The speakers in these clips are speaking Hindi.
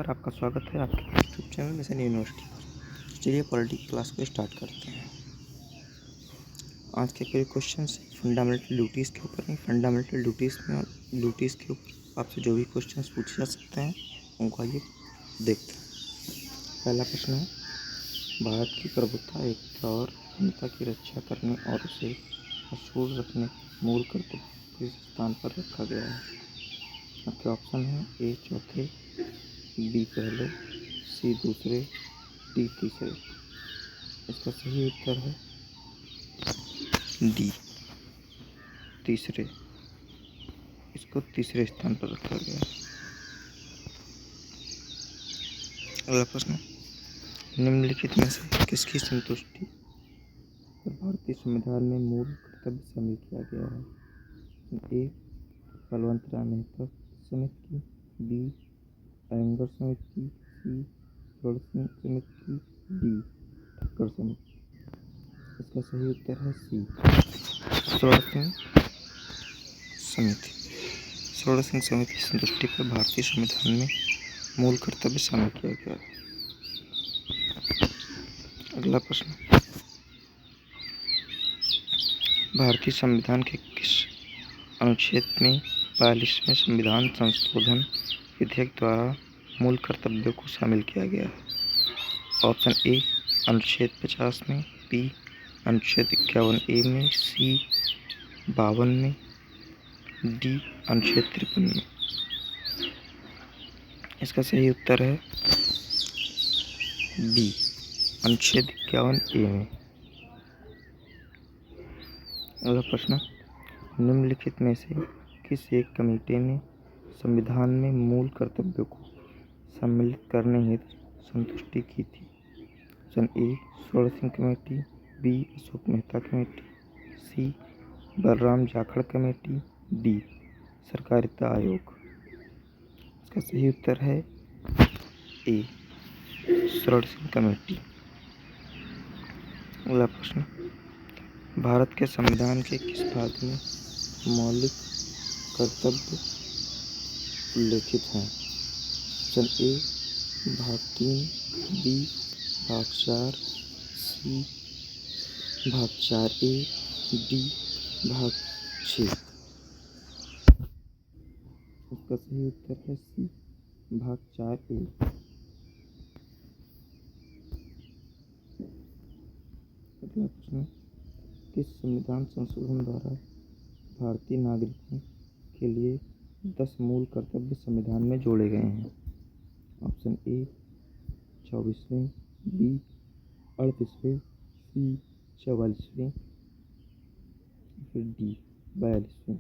नमस्कार, आपका स्वागत है आपके यूट्यूब चैनल मिशन यूनिवर्सिटी पर। चलिए पॉलिटी की क्लास को स्टार्ट करते हैं। आज के कई क्वेश्चन फंडामेंटल ड्यूटीज़ के ऊपर हैं। फंडामेंटल ड्यूटीज़ के ऊपर आपसे जो भी क्वेश्चन पूछे जा सकते हैं उनको आइए देखते हैं। पहला प्रश्न है, भारत की प्रभुता, एकता और अखंडता की रक्षा करने और उसे अक्षुण्ण रखने मूल कर्तव्य किस स्थान पर रखा गया है? आपके ऑप्शन है ए चौथे, बी पहले, सी दूसरे, डी तीसरे। इसका सही उत्तर है डी तीसरे। इसको तीसरे स्थान पर रखा गया है। अगला प्रश्न, निम्नलिखित में से किसकी संतुष्टि पर भारतीय संविधान में मूल कर्तव्य शामिल किया गया है? ए बलवंत राय मेहता समिति की, बी अयंगर समिति, सी स्वर्ण सिंह समिति, डी ठक्कर समिति। इसका सही उत्तर है सी स्वर्ण सिंह समिति। स्वर्ण सिंह समिति की संतुष्टि पर भारतीय संविधान में मूल कर्तव्य शामिल किया गया है। अगला प्रश्न, भारतीय संविधान के किस अनुच्छेद में 42वें संविधान संशोधन विधेयक द्वारा मूल कर्तव्यों को शामिल किया गया है? ऑप्शन ए अनुच्छेद 50 में, बी अनुच्छेद 51A में, सी 52 में, डी अनुच्छेद 53 में। इसका सही उत्तर है बी अनुच्छेद 51A में। अगला प्रश्न, निम्नलिखित में से किस एक कमेटी ने संविधान में मूल कर्तव्यों को सम्मिलित करने हेतु संतुष्टि की थी? Option A Swaran Singh committee, B Ashok Mehta committee, C Balram Jakhar committee, D सहकारिता आयोग। इसका सही उत्तर है ए स्वर्ण सिंह कमेटी। अगला प्रश्न, भारत के संविधान के किस भाग में मौलिक कर्तव्य उल्लेखित हैं? ऑप्शन ए भाग 3, बी भाग 4, सी भाग 4A, डी भाग 6। इसका सही उत्तर है सी भाग 4A। अगला प्रश्न, किस संविधान संशोधन द्वारा भारतीय नागरिकों के लिए 10 मूल कर्तव्य संविधान में जोड़े गए हैं? ऑप्शन ए 24वें, बी 38वें, सी 44वें, फिर डी 42वें।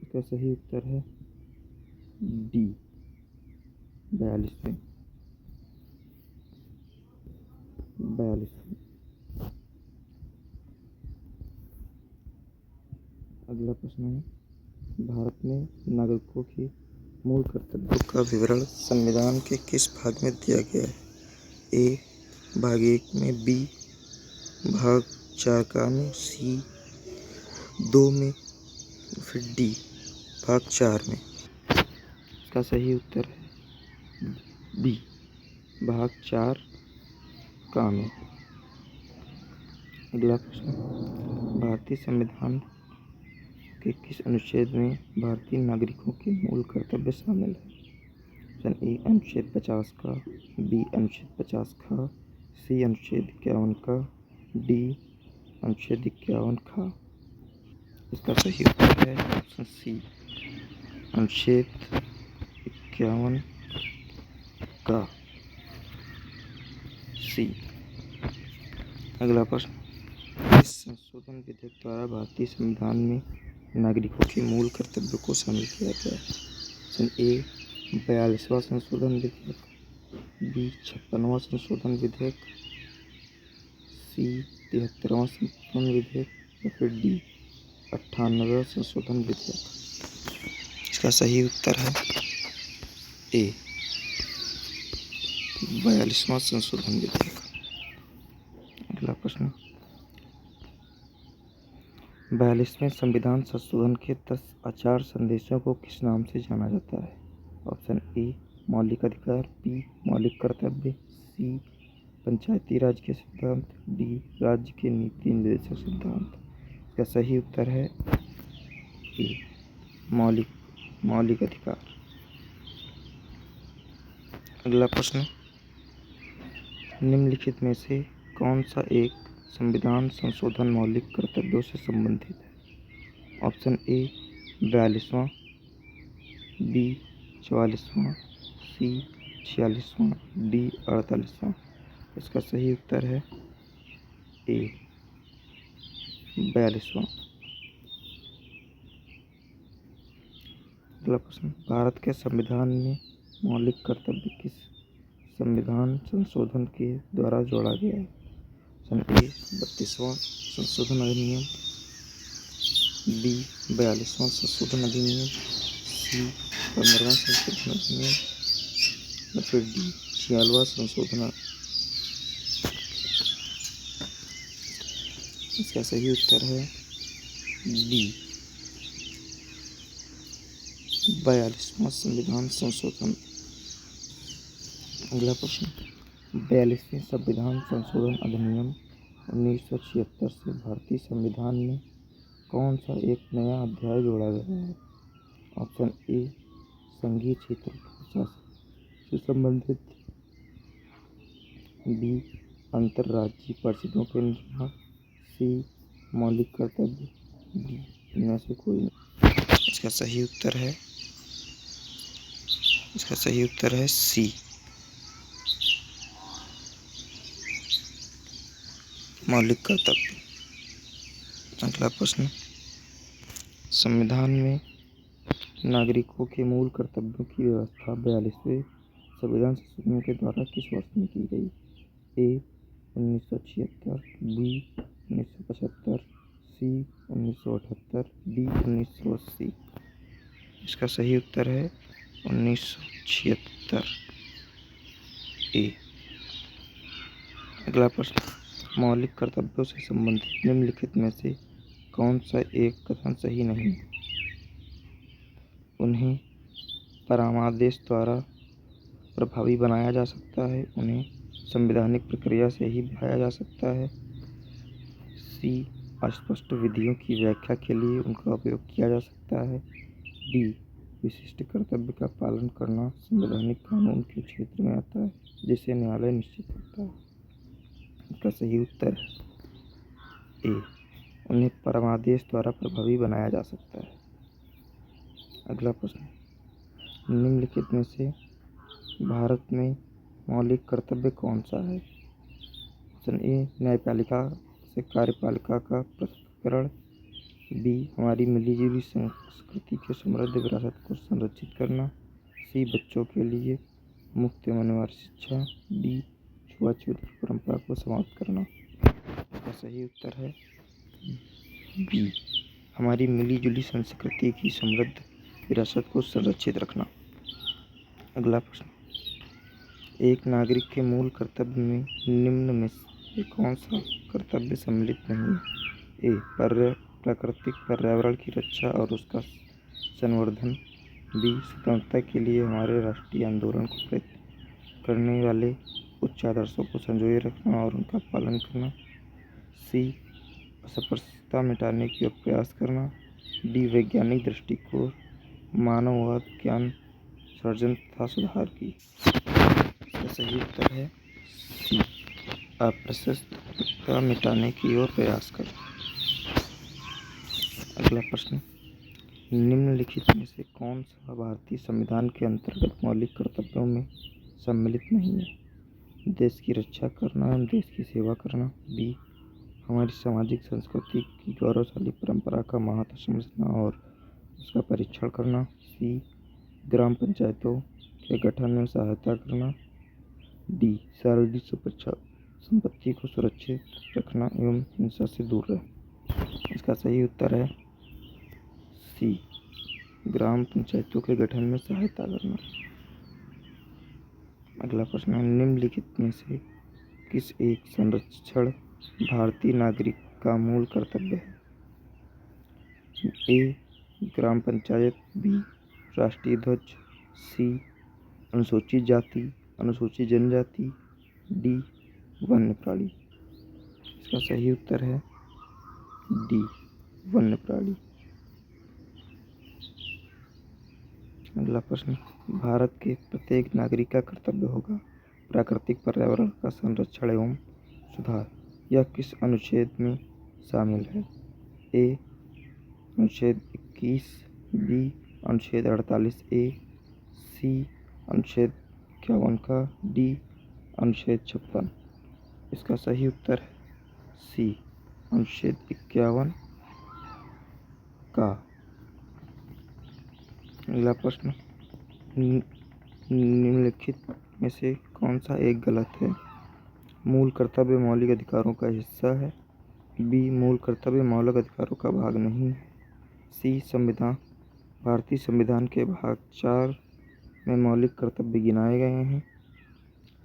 इसका सही उत्तर है डी 42वें। अगला प्रश्न है, भारत में नागरिकों के मूल कर्तव्यों का विवरण संविधान के किस भाग में दिया गया है? ए भाग 1 में, बी भाग 4 का में, सी 2 में, फिर डी भाग 4 में। इसका सही उत्तर है बी भाग 4 का में। अगला प्रश्न, भारतीय संविधान के किस अनुच्छेद में भारतीय नागरिकों के मूल कर्तव्य शामिल है? ऑप्शन ए अनुच्छेद 50 का, बी अनुच्छेद 50 का, सी अनुच्छेद 51 का, डी अनुच्छेद 51 का। इसका सही उत्तर है ऑप्शन सी अनुच्छेद 51 का, सी। अगला प्रश्न, इस संशोधन विधेयक द्वारा भारतीय संविधान में नागरिकों के मूल कर्तव्यों को शामिल किया गया है? ऑप्शन ए 42वां संशोधन विधेयक, बी 56वां संशोधन विधेयक, सी 73वां संशोधन विधेयक, या फिर डी 98वां संशोधन विधेयक। इसका सही उत्तर है ए 42वां संशोधन विधेयक। अगला प्रश्न, 42वें संविधान संशोधन के 10 आचार संदेशों को किस नाम से जाना जाता है? ऑप्शन ए मौलिक अधिकार, बी मौलिक कर्तव्य, सी पंचायती राज के सिद्धांत, डी राज्य के नीति निर्देशक सिद्धांत। इसका सही उत्तर है ए मौलिक अधिकार। अगला प्रश्न, निम्नलिखित में से कौन सा एक संविधान संशोधन मौलिक कर्तव्यों से संबंधित है? ऑप्शन ए 42वां, बी 44वां, सी 46वां, डी 48वां। इसका सही उत्तर है ए 42वां। अगला प्रश्न, भारत के संविधान में मौलिक कर्तव्य किस संविधान संशोधन के द्वारा जोड़ा गया है? ऑप्शन ए 32वां संशोधन अधिनियम, बी 42वां संशोधन अधिनियम, सी 15वां संशोधन अधिनियम या फिर डी 46वां संशोधन। इसका सही उत्तर है बी 42वां संविधान संशोधन। अगला प्रश्न, 42वें संविधान संशोधन अधिनियम 1976 से भारतीय संविधान में कौन सा एक नया अध्याय जोड़ा गया है? ऑप्शन ए संघीय क्षेत्र प्रशासन से संबंधित, बी अंतर्राज्यीय परिषदों के निर्माण, सी मौलिक कर्तव्य, डी इनमें से कोई नहीं। इसका सही उत्तर है सी मौलिक कर्तव्य। अगला प्रश्न, संविधान में नागरिकों के मूल कर्तव्यों की व्यवस्था 42वें संविधान संशोधन के द्वारा किस वर्ष में की गई? ए 1976, बी 1975, सी 1978, डी 1980। इसका सही उत्तर है 1976 ए। अगला प्रश्न, मौलिक कर्तव्यों से संबंधित निम्नलिखित में से कौन सा एक कथन सही नहीं है? उन्हें परामर्श द्वारा प्रभावी बनाया जा सकता है, उन्हें संवैधानिक प्रक्रिया से ही बढ़ाया जा सकता है, सी अस्पष्ट विधियों की व्याख्या के लिए उनका उपयोग किया जा सकता है, डी विशिष्ट कर्तव्य का पालन करना संवैधानिक कानून के क्षेत्र में आता है जिसे न्यायालय निश्चित करता है। इसका सही उत्तर ए उन्हें परामर्श द्वारा प्रभावी बनाया जा सकता है। अगला प्रश्न, निम्नलिखित में से भारत में मौलिक कर्तव्य कौन सा है? ऑप्शन ए न्यायपालिका से कार्यपालिका का पृथक्करण, बी हमारी मिलीजुली संस्कृति के समृद्ध विरासत को संरक्षित करना, सी बच्चों के लिए मुफ्त होने वाली शिक्षा, डी छुआछूत की परंपरा को समाप्त करना। इसका सही उत्तर है बी हमारी मिलीजुली संस्कृति की समृद्ध विरासत को संरक्षित रखना। अगला प्रश्न, एक नागरिक के मूल कर्तव्य में निम्न में से कौन सा कर्तव्य सम्मिलित नहीं है? ए प्राकृतिक पर्यावरण की रक्षा और उसका संवर्धन, बी स्वतंत्रता के लिए हमारे राष्ट्रीय आंदोलन को प्रेरित करने वाले उच्च आदर्शों को संजोए रखना और उनका पालन करना, सी अस्पृश्यता मिटाने की प्रयास करना, डी वैज्ञानिक दृष्टिकोण मानववाद ज्ञान सर्जन तथा सुधार की। इसका सही उत्तर है सी अस्पृश्यता मिटाने की ओर प्रयास कर। अगला प्रश्न, निम्नलिखित में से कौन सा भारतीय संविधान के अंतर्गत मौलिक कर्तव्यों में सम्मिलित नहीं है? देश की रक्षा करना एवं देश की सेवा करना, बी हमारी सामाजिक संस्कृति की गौरवशाली परंपरा का महत्व समझना और उसका परीक्षण करना, सी ग्राम पंचायतों के गठन में सहायता करना, डी सार्वजनिक संपत्ति को सुरक्षित रखना एवं हिंसा से दूर रहना। इसका सही उत्तर है सी ग्राम पंचायतों के गठन में सहायता करना। अगला प्रश्न है, निम्नलिखित में से किस एक संरक्षण भारतीय नागरिक का मूल कर्तव्य है? ए ग्राम पंचायत, बी राष्ट्रीय ध्वज, सी अनुसूचित जाति, अनुसूचित जनजाति, डी वन्य प्राणी। इसका सही उत्तर है डी वन्य प्राणी। अगला प्रश्न, भारत के प्रत्येक नागरिक का कर्तव्य होगा प्राकृतिक पर्यावरण का संरक्षण एवं सुधार। यह किस अनुच्छेद में शामिल है? ए अनुच्छेद 21, बी अनुच्छेद 48 ए, सी अनुच्छेद 51 का, डी अनुच्छेद 56। इसका सही उत्तर है सी अनुच्छेद 51 का। अगला प्रश्न, निम्नलिखित में से कौन सा एक गलत है? मूल कर्तव्य मौलिक अधिकारों का हिस्सा है, बी मूल कर्तव्य मौलिक अधिकारों का भाग नहीं है, सी भारतीय संविधान के भाग 4 में मौलिक कर्तव्य गिनाए गए हैं,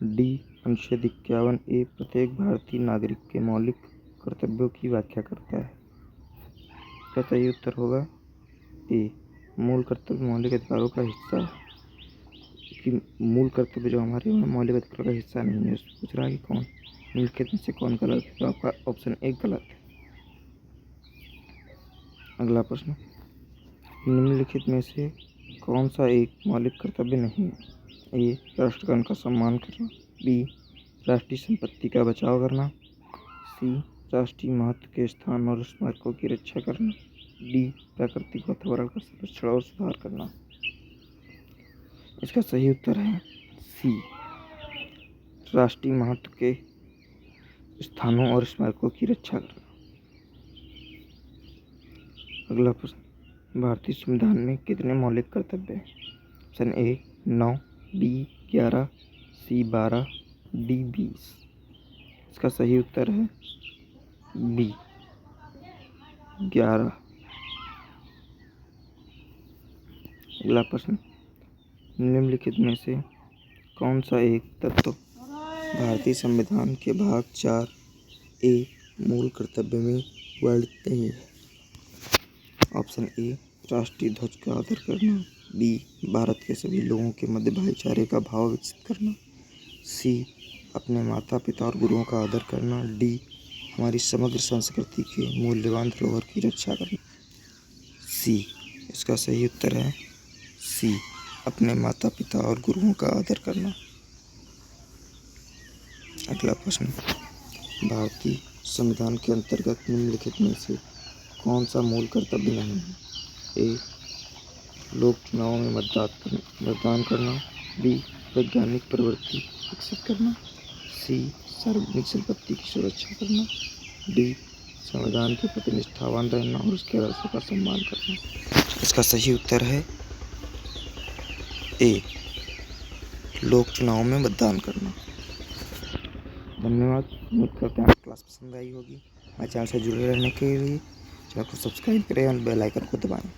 डी अनुच्छेद 51 ए प्रत्येक भारतीय नागरिक के मौलिक कर्तव्यों की व्याख्या करता है। इसका सही उत्तर होगा ए मूल कर्तव्य मौलिक अधिकारों का हिस्सा है, कि मूल कर्तव्य जो हमारे मौलिक अधिकारों का हिस्सा नहीं है। पूछ रहा है कि कौन निम्नलिखित में से कौन गलत है, तो आपका ऑप्शन ए गलत है। अगला प्रश्न, निम्नलिखित में से कौन सा एक मौलिक कर्तव्य नहीं है? ए राष्ट्रगान का सम्मान करना, बी राष्ट्रीय संपत्ति का बचाव करना, सी राष्ट्रीय महत्व के स्थान और स्मारकों की रक्षा करना, डी प्राकृतिक वातावरण का संरक्षण और सुधार करना। इसका सही उत्तर है सी राष्ट्रीय महत्व के स्थानों और स्मारकों की रक्षा करना। अगला प्रश्न, भारतीय संविधान में कितने मौलिक कर्तव्य हैं? Option A 9, B 11, C 12, D 20। इसका सही उत्तर है बी 11। अगला प्रश्न, निम्नलिखित में से कौन सा एक तत्व भारतीय संविधान के भाग 4 ए मूल कर्तव्य में वर्णित नहीं है? ऑप्शन ए राष्ट्रीय ध्वज का आदर करना, बी भारत के सभी लोगों के मध्य भाईचारे का भाव विकसित करना, सी अपने माता पिता और गुरुओं का आदर करना, डी हमारी समग्र संस्कृति के मूल्यवान धरोहर की रक्षा करना। सी इसका सही उत्तर है सी अपने माता पिता और गुरुओं का आदर करना। अगला प्रश्न, भारतीय संविधान के अंतर्गत निम्नलिखित में से कौन सा मूल कर्तव्य नहीं है? ए लोक चुनावों में मतदान करना, बी वैज्ञानिक प्रवृत्ति विकसित करना, सी सार्वजनिक संपत्ति की सुरक्षा करना, डी संविधान के प्रति निष्ठावान रहना और उसके आदर्शों का सम्मान करना। इसका सही उत्तर है ए लोक चुनावों में मतदान करना। धन्यवाद। उम्मीद करते हैं आपको क्लास पसंद आई होगी। हमारे चैनल से जुड़े रहने के लिए चैनल को सब्सक्राइब करें और बेल आइकन को दबाएं।